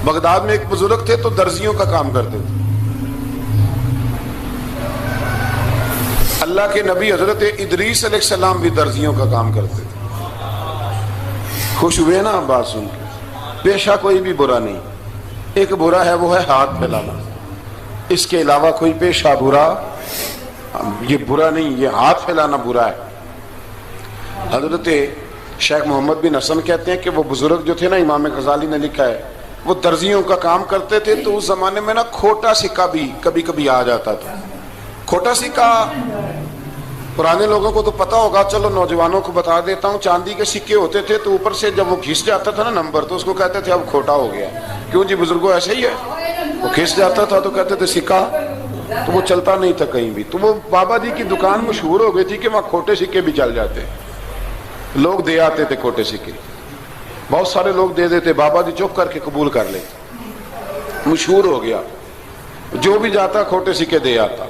Baghdad میں ایک بزرگ تھے تو درزیوں کا کام کرتے تھے. اللہ کے نبی حضرت ادریس علیہ السلام بھی درزیوں کا کام کرتے تھے. خوش ہوئے نا بات سن کے؟ پیشہ کوئی بھی برا نہیں. ایک برا ہے وہ ہے ہاتھ پھیلانا. اس کے علاوہ کوئی پیشہ برا یہ برا نہیں، یہ ہاتھ پھیلانا برا ہے. حضرت شیخ محمد بن حسن کہتے ہیں کہ وہ بزرگ جو تھے نا، امام غزالی نے لکھا ہے، وہ درزیوں کا کام کرتے تھے. تو اس زمانے میں نا کھوٹا سکہ بھی کبھی کبھی آ جاتا تھا. کھوٹا سکہ پرانے لوگوں کو تو پتا ہوگا، چلو نوجوانوں کو بتا دیتا ہوں. چاندی کے سکے ہوتے تھے تو اوپر سے جب وہ گھس جاتا تھا نا نمبر، تو اس کو کہتے تھے اب کھوٹا ہو گیا. کیوں جی بزرگوں ایسے ہی ہے. وہ گھس جاتا تھا تو کہتے تھے سکہ، تو وہ چلتا نہیں تھا کہیں بھی. تو وہ بابا جی کی دکان مشہور ہو گئی تھی کہ وہاں کھوٹے سکے بھی چل جاتے. لوگ دے آتے تھے کھوٹے سکے، بہت سارے لوگ دے دیتے. بابا جی چپ کر کے قبول کر لیتے. مشہور ہو گیا، جو بھی جاتا کھوٹے سکے دے آتا.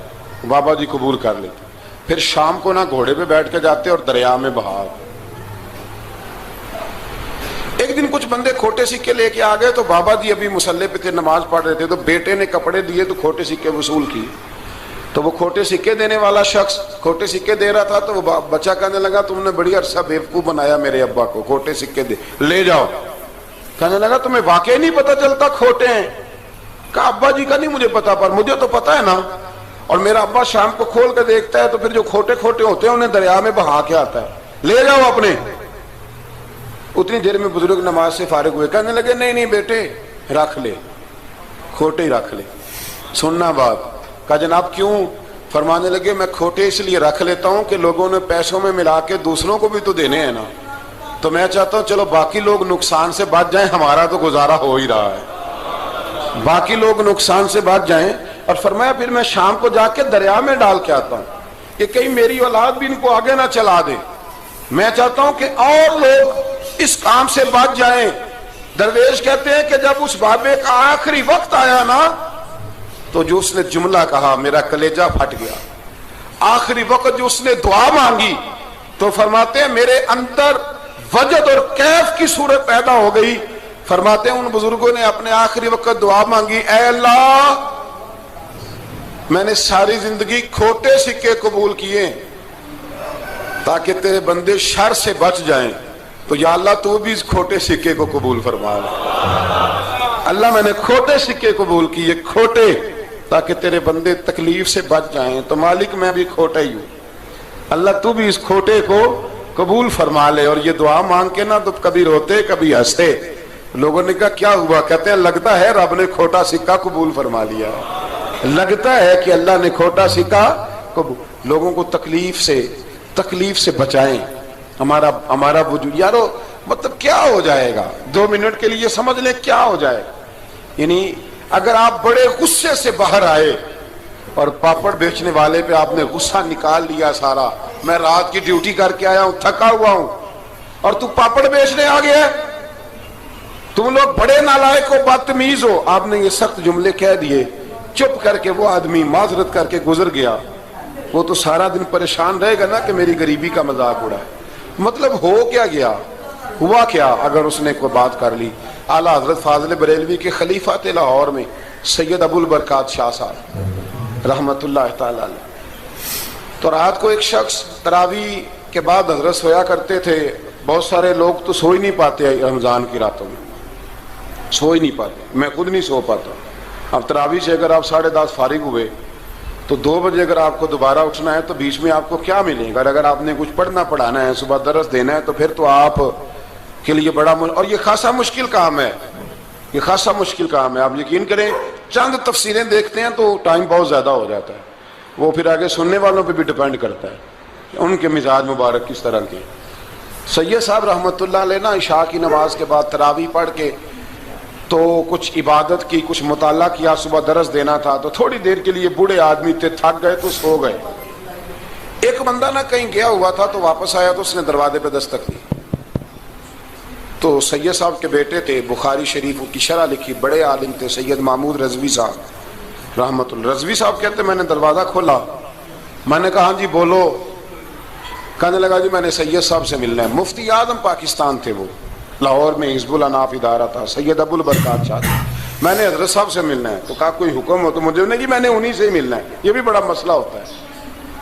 بابا جی قبول کر لیتے. پھر شام کو نہ گھوڑے پہ بیٹھ کے جاتے اور دریا میں بہا. ایک دن کچھ بندے کھوٹے سکے لے کے آ گئے تو بابا جی ابھی مصلے پہ تھے، نماز پڑھ رہے تھے. تو بیٹے نے کپڑے دیے تو کھوٹے سکے وصول کی. تو وہ کھوٹے سکے دینے والا شخص کھوٹے سکے دے رہا تھا تو وہ بچہ کہنے لگا تم نے بڑی عرصہ بیوقوف بنایا میرے ابا کو، کھوٹے سکے دے لے جاؤ. کہنے لگا تمہیں واقعی نہیں پتا چلتا کھوٹے ہیں؟ کہا ابا جی کا نہیں مجھے پتا، پر مجھے تو پتا ہے نا. اور میرا ابا شام کو کھول کے دیکھتا ہے تو پھر جو کھوٹے کھوٹے ہوتے ہیں انہیں دریا میں بہا کے آتا ہے. لے جاؤ اپنے. اتنی دیر میں بزرگ نماز سے فارغ ہوئے. کہنے لگے نہیں نہیں بیٹے رکھ لے، کھوٹے ہی رکھ لے. سننا بات. کہا جناب کیوں؟ فرمانے لگے میں کھوٹے اس لیے رکھ لیتا ہوں کہ لوگوں نے پیسوں میں ملا کے دوسروں کو بھی تو دینے ہیں نا. تو میں چاہتا ہوں چلو باقی لوگ نقصان سے بچ جائیں، ہمارا تو گزارا ہو ہی رہا ہے. باقی لوگ نقصان سے بچ جائیں. اور فرمایا پھر میں شام کو جا کے دریا میں ڈال کے آتا ہوں کہ کہیں میری اولاد بھی ان کو آگے نہ چلا دے. میں چاہتا ہوں کہ اور لوگ اس کام سے بچ جائیں. درویش کہتے ہیں کہ جب اس بابے کا آخری وقت آیا نا تو جو اس نے جملہ کہا میرا کلیجہ پھٹ گیا. آخری وقت جو اس نے دعا مانگی تو فرماتے ہیں میرے اندر وجد اور کیف کی صورت پیدا ہو گئی. فرماتے ہیں ان بزرگوں نے اپنے آخری وقت دعا مانگی، اے اللہ میں نے ساری زندگی کھوٹے سکے قبول کیے تاکہ تیرے بندے شر سے بچ جائیں، تو یا اللہ تو بھی اس کھوٹے سکے کو قبول فرما لے. اللہ میں نے کھوٹے سکے قبول کیے، کھوٹے، تاکہ تیرے بندے تکلیف سے بچ جائیں. تو مالک میں بھی کھوٹا ہی ہوں، اللہ تو بھی اس کھوٹے کو قبول فرما لے. اور یہ دعا مانگ کے نا تو کبھی روتے کبھی ہنستے. لوگوں نے کہا کیا ہوا؟ کہتے ہیں لگتا ہے رب نے کھوٹا سکہ قبول فرما لیا. لگتا ہے کہ اللہ نے کھوٹا سکہ قبول. لوگوں کو تکلیف سے بچائیں. ہمارا وجود یارو مطلب کیا ہو جائے گا 2 منٹ کے لیے سمجھ لیں کیا ہو جائے گا. یعنی اگر آپ بڑے غصے سے باہر آئے اور پاپڑ بیچنے والے پہ آپ نے غصہ نکال لیا سارا، میں رات کی ڈیوٹی کر کے آیا ہوں تھکا ہوا ہوں اور تو پاپڑ بیچنے آ گیا، تم لوگ بڑے نالائق ہو بدتمیز ہو. آپ نے یہ سخت جملے کہہ دیے، چپ کر کے وہ آدمی معذرت کر کے گزر گیا. وہ تو سارا دن پریشان رہے گا نا کہ میری غریبی کا مذاق اڑا ہے. مطلب ہو کیا گیا، ہوا کیا اگر اس نے کوئی بات کر لی. اعلیٰ حضرت فاضل بریلوی کے خلیفہ لاہور میں سید ابو البرکات شاہ صاحب رحمت اللہ تعالی علیہ. تو رات کو ایک شخص تراویح کے بعد حضرت سویا کرتے تھے. بہت سارے لوگ تو سو ہی نہیں پاتے رمضان کی راتوں میں، سو ہی نہیں پاتے. میں خود نہیں سو پاتا. اب تراویح سے اگر آپ 10:30 فارغ ہوئے تو 2 بجے اگر آپ کو دوبارہ اٹھنا ہے تو بیچ میں آپ کو کیا ملے گا؟ اگر آپ نے کچھ پڑھنا پڑھانا ہے، صبح درس دینا ہے، تو پھر تو آپ کے لیے بڑا اور یہ خاصا مشکل کام ہے. یہ خاصا مشکل کام ہے. آپ یقین کریں چند تفسیریں دیکھتے ہیں تو ٹائم بہت زیادہ ہو جاتا ہے. وہ پھر آگے سننے والوں پہ بھی ڈیپینڈ کرتا ہے ان کے مزاج مبارک کس طرح کے. سید صاحب رحمۃ اللہ علیہ نا عشاء کی نماز کے بعد تراویح پڑھ کے تو کچھ عبادت کی، کچھ مطالعہ کیا، صبح درس دینا تھا تو تھوڑی دیر کے لیے بوڑھے آدمی تھے، تھک گئے تو سو گئے. ایک بندہ نہ کہیں گیا ہوا تھا تو واپس آیا تو اس نے دروازے پہ دستک دی. تو سید صاحب کے بیٹے تھے، بخاری شریف کی شرح لکھی، بڑے عالم تھے، سید محمود رضوی صاحب رحمت اللہ. رضوی صاحب کہتے میں نے دروازہ کھولا، میں نے کہا ہاں جی بولو. کہنے لگا جی میں نے سید صاحب سے ملنا ہے. مفتی اعظم پاکستان تھے وہ، لاہور میں حزب الاناف ادارہ تھا، سید ابو البرکات شاہ. میں نے حضرت صاحب سے ملنا ہے. تو کہا کوئی حکم ہو تو مجھے نہیں, میں نے انہی سے ہی ملنا ہے. یہ بھی بڑا مسئلہ ہوتا ہے,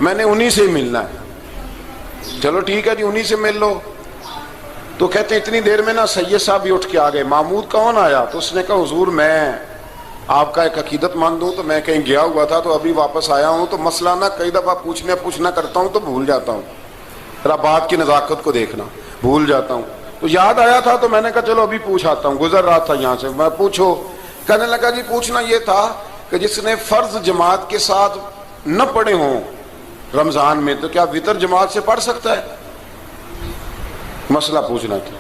میں نے انہی سے ہی ملنا ہے. چلو ٹھیک ہے جی, انہی سے مل لو. تو کہتے ہیں اتنی دیر میں نا سید صاحب بھی اٹھ کے آ گئے. محمود کون آیا؟ تو اس نے کہا حضور میں آپ کا ایک عقیدت مند ہوں, تو میں کہیں گیا ہوا تھا تو ابھی واپس آیا ہوں, تو مسئلہ نا کئی دفعہ پوچھنا کرتا ہوں تو بھول جاتا ہوں, ذرا بات کی نزاکت کو دیکھنا, بھول جاتا ہوں. تو یاد آیا تھا تو میں نے کہا چلو ابھی پوچھ آتا ہوں, گزر رہا تھا یہاں سے. میں پوچھو. کہنے لگا جی پوچھنا یہ تھا کہ جس نے فرض جماعت کے ساتھ نہ پڑھے ہوں رمضان میں, تو کیا وتر جماعت سے پڑھ سکتا ہے؟ مسئلہ پوچھنا تھا.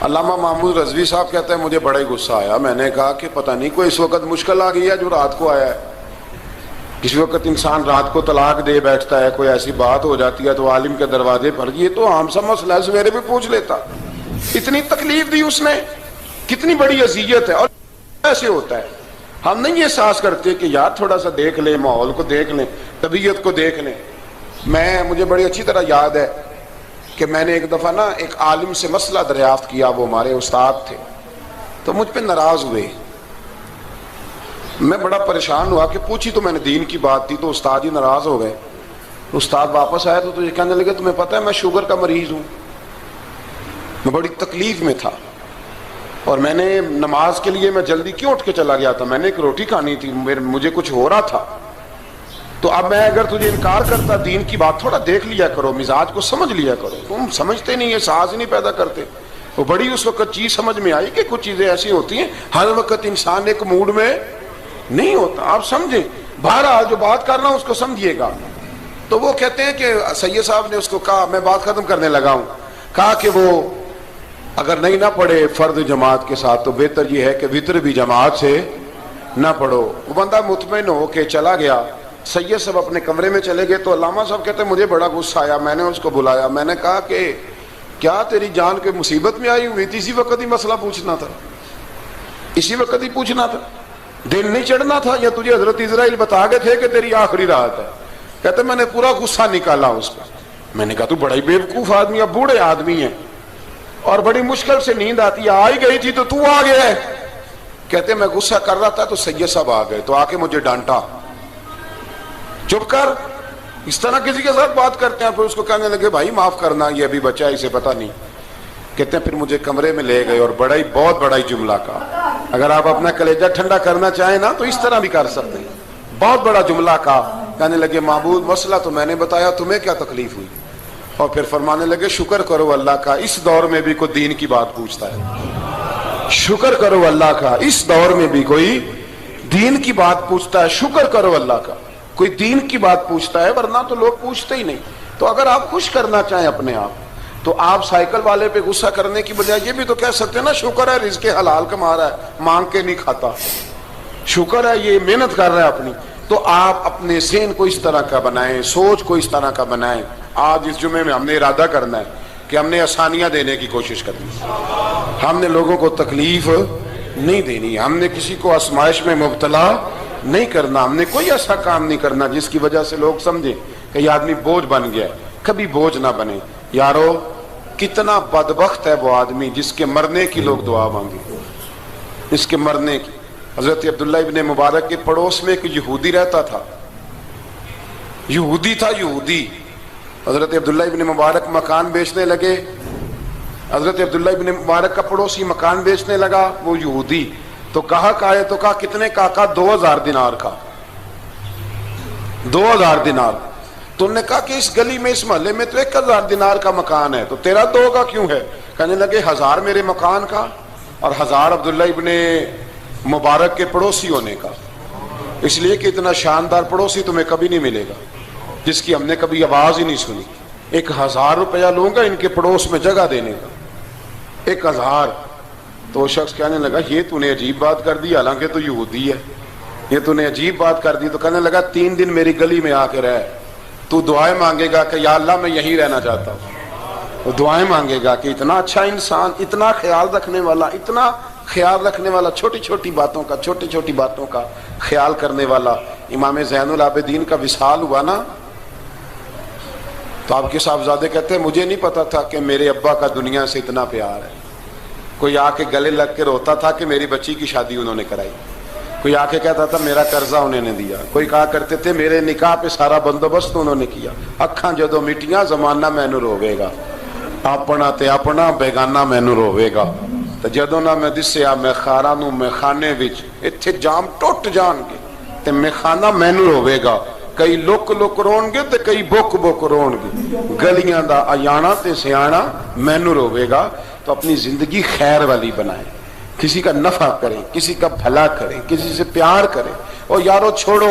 علامہ محمود رضوی صاحب کہتے ہیں مجھے بڑا ہی غصہ آیا. میں نے کہا کہ پتہ نہیں کوئی اس وقت مشکل آ گئی ہے جو رات کو آیا ہے. کسی وقت انسان رات کو طلاق دے بیٹھتا ہے, کوئی ایسی بات ہو جاتی ہے تو عالم کے دروازے پر, یہ تو عام سا مسئلہ ہے, سویرے بھی پوچھ لیتا. اتنی تکلیف دی اس نے, کتنی بڑی اذیت ہے. اور ایسے ہوتا ہے, ہم نہیں احساس کرتے کہ یار تھوڑا سا دیکھ لیں, ماحول کو دیکھ لیں, طبیعت کو دیکھ لیں. مجھے بڑی اچھی طرح یاد ہے کہ میں نے ایک دفعہ نا ایک عالم سے مسئلہ دریافت کیا, وہ ہمارے استاد تھے, تو مجھ پہ ناراض ہوئے. میں بڑا پریشان ہوا کہ پوچھی تو میں نے دین کی بات تھی, تو استاد ہی ناراض ہو گئے. استاد واپس آیا تو یہ کہنے لگے تمہیں پتہ ہے میں شوگر کا مریض ہوں. میں بڑی تکلیف میں تھا, اور میں نے نماز کے لیے میں جلدی کیوں اٹھ کے چلا گیا تھا, میں نے ایک روٹی کھانی تھی, مجھے کچھ ہو رہا تھا. تو اب میں اگر تجھے انکار کرتا, دین کی بات تھوڑا دیکھ لیا کرو, مزاج کو سمجھ لیا کرو, تم سمجھتے نہیں, یہ ساز نہیں پیدا کرتے. وہ بڑی اس وقت چیز سمجھ میں آئی کہ کچھ چیزیں ایسی ہوتی ہیں ہر وقت انسان ایک موڈ میں نہیں ہوتا. آپ سمجھیں, بہرحال جو بات کر رہا ہوں اس کو سمجھیے گا. تو وہ کہتے ہیں کہ سید صاحب نے اس کو کہا, میں بات ختم کرنے لگا ہوں, کہا کہ وہ اگر نہیں نہ پڑھے فرض جماعت کے ساتھ تو بہتر یہ ہے کہ وتر بھی جماعت سے نہ پڑھو. وہ بندہ مطمئن ہو کے چلا گیا. سید صاحب اپنے کمرے میں چلے گئے. تو علامہ صاحب کہتے ہیں مجھے بڑا غصہ آیا. میں نے اس کو بلایا, میں نے کہا کہ کیا تیری جان کے مصیبت میں آئی ہوئی تھی؟ اسی وقت ہی مسئلہ پوچھنا تھا, اسی وقت ہی پوچھنا تھا, دن نہیں چڑھنا تھا, یا تجھے حضرت اسرائیل بتا گئے تھے کہ تیری آخری رات ہے؟ کہتے میں نے پورا غصہ نکالا اس پر. میں نے کہا تو بڑا ہی بیوقوف آدمی, اب بوڑھے آدمی ہیں اور بڑی مشکل سے نیند آتی ہے, آ ہی گئی تھی تو آ گیا ہے. کہتے میں غصہ کر رہا تھا تو سید صاحب آ گئے, تو آ کے مجھے ڈانٹا, چپ کر, اس طرح کسی کے ساتھ بات کرتے ہیں. پھر اس کو کہنے لگے بھائی معاف کرنا, یہ ابھی بچہ ہے, اسے پتہ نہیں. کہتے ہیں پھر مجھے کمرے میں لے گئے اور بہت بڑا ہی جملہ کہا. اگر آپ اپنا کلیجہ ٹھنڈا کرنا چاہیں نا تو اس طرح بھی کر سکتے ہیں. بہت بڑا جملہ کہا. کہنے لگے معبود مسئلہ تو میں نے بتایا, تمہیں کیا تکلیف ہوئی؟ اور پھر فرمانے لگے شکر کرو اللہ کا, اس دور میں بھی کوئی دین کی بات پوچھتا ہے. شکر کرو اللہ کا, اس دور میں بھی کوئی دین کی بات پوچھتا ہے. شکر کرو اللہ کا, کوئی دین کی بات پوچھتا ہے, ورنہ تو لوگ پوچھتے ہی نہیں. تو اگر آپ خوش کرنا چاہیں اپنے آپ, تو آپ سائیکل والے پہ غصہ کرنے کی بجائے یہ بھی تو کہہ سکتے ہیں نا شکر ہے رزق حلال کما رہا ہے, مانگ کے نہیں کھاتا, شکر ہے یہ محنت کر رہا ہے اپنی. تو آپ اپنے ذہن کو اس طرح کا بنائیں, سوچ کو اس طرح کا بنائیں. آج اس جمعے میں ہم نے ارادہ کرنا ہے کہ ہم نے آسانیاں دینے کی کوشش کرنی, ہم نے لوگوں کو تکلیف نہیں دینی, ہم نے کسی کو آزمائش میں مبتلا نہیں کرنا, ہم نے کوئی ایسا کام نہیں کرنا جس کی وجہ سے لوگ سمجھیں کہ یہ آدمی بوجھ بن گیا. کبھی بوجھ نہ بنے. یارو کتنا بدبخت ہے وہ آدمی جس کے مرنے کی لوگ دعا مانگے, اس کے مرنے کی. حضرت عبداللہ ابن مبارک کے پڑوس میں ایک یہودی رہتا تھا, یہودی تھا, یہودی. حضرت عبداللہ ابن مبارک مکان بیچنے لگے. حضرت عبداللہ ابن مبارک کا پڑوسی مکان بیچنے لگا, وہ یہودی. تو کہا تو کہا کتنے کا؟ 2000 دینار کا. 2000 دینار. تو انہوں نے کہا کہ اس گلی میں, اس محلے میں تو 1000 دینار کا مکان ہے, تو تیرا 2 کا کیوں ہے؟ کہنے لگے 1000 میرے مکان کا اور 1000 عبداللہ ابن مبارک کے پڑوسی ہونے کا. اس لیے کہ اتنا شاندار پڑوسی تمہیں کبھی نہیں ملے گا جس کی ہم نے کبھی آواز ہی نہیں سنی. 1000 روپیہ لوں گا ان کے پڑوس میں جگہ دینے کا, 1000. تو وہ شخص کہنے لگا یہ تو نے عجیب بات کر دی, حالانکہ تو یہودی ہے, یہ تو نے عجیب بات کر دی. تو کہنے لگا 3 دن میری گلی میں آ کے رہ, تو دعائیں مانگے گا کہ یا اللہ میں یہیں رہنا چاہتا ہوں. وہ دعائیں مانگے گا کہ اتنا اچھا انسان, اتنا خیال رکھنے والا, اتنا خیال رکھنے والا, چھوٹی چھوٹی باتوں کا خیال کرنے والا. امام زین العابدین کا وصال ہوا نا, تو آپ کے صاحبزادے کہتے ہیں مجھے نہیں پتا تھا کہ میرے ابا کا دنیا سے اتنا پیار ہے. کوئی آ کے گلے لگ کے روتا تھا کہ میری بچی کی شادی انہوں نے کرائی، کوئی آ کے کہتا تھا میرا قرضہ انہوں نے دیا، کوئی کہا کرتے تھے میرے نکاح پہ سارا بندوبست انہوں نے کیا۔ اکھاں جدوں مٹیاں زمانہ مینوں روے گا، اپنا تے اپنا بیگانہ مینوں روے گا، تے جدوں نہ میں دسیا میں خاراں نوں میں خانے وچ ایتھے جام ٹوٹ جان گے تے میں خانہ مینوں روے گا، کئی لک لک رون گے تے کئی بک بک رون گے، گلیاں دا ایانا تے سیانا مینوں روے گا۔ تو اپنی زندگی خیر والی بنائیں، کسی کا نفع کریں، کسی کا بھلا کریں، کسی سے پیار کریں۔ اور یارو چھوڑو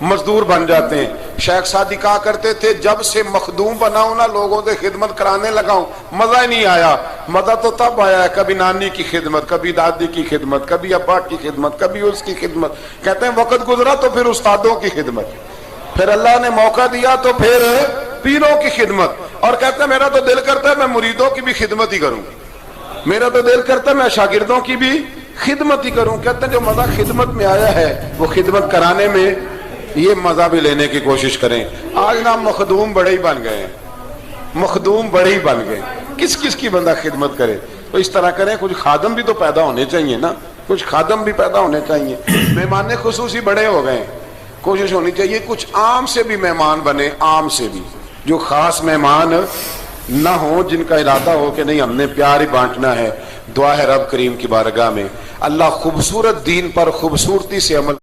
مزدور بن جاتے ہیں۔ شیخ سعدی کہا کرتے تھے جب سے مخدوم بناؤں نا لوگوں سے خدمت کرانے لگاؤں مزہ ہی نہیں آیا۔ مزہ تو تب آیا ہے کبھی نانی کی خدمت، کبھی دادی کی خدمت، کبھی ابا کی خدمت، کبھی اس کی خدمت۔ کہتے ہیں وقت گزرا تو پھر استادوں کی خدمت، پھر اللہ نے موقع دیا تو پھر پیروں کی خدمت، اور کہتے ہیں میرا تو دل کرتا ہے میں مریدوں کی بھی خدمت ہی کروں، میرا تو دل کرتا ہے میں شاگردوں کی بھی خدمت ہی کروں۔ کہتے ہیں جو مزہ خدمت میں آیا ہے وہ خدمت کرانے میں یہ مزہ بھی لینے کی کوشش کریں۔ آج نا مخدوم بڑے ہی بن گئے ہیں، مخدوم بڑے ہی بن گئے، کس کس کی بندہ خدمت کرے؟ تو اس طرح کریں، کچھ خادم بھی تو پیدا ہونے چاہیے نا، کچھ خادم بھی پیدا ہونے چاہیے۔ مہمان خصوصی بڑے ہو گئے، کوشش ہونی چاہیے کچھ عام سے بھی مہمان بنے، عام سے بھی، جو خاص مہمان نہ ہوں، جن کا ارادہ ہو کہ نہیں ہم نے پیار ہی بانٹنا ہے۔ دعا ہے رب کریم کی بارگاہ میں اللہ خوبصورت دین پر خوبصورتی سے عمل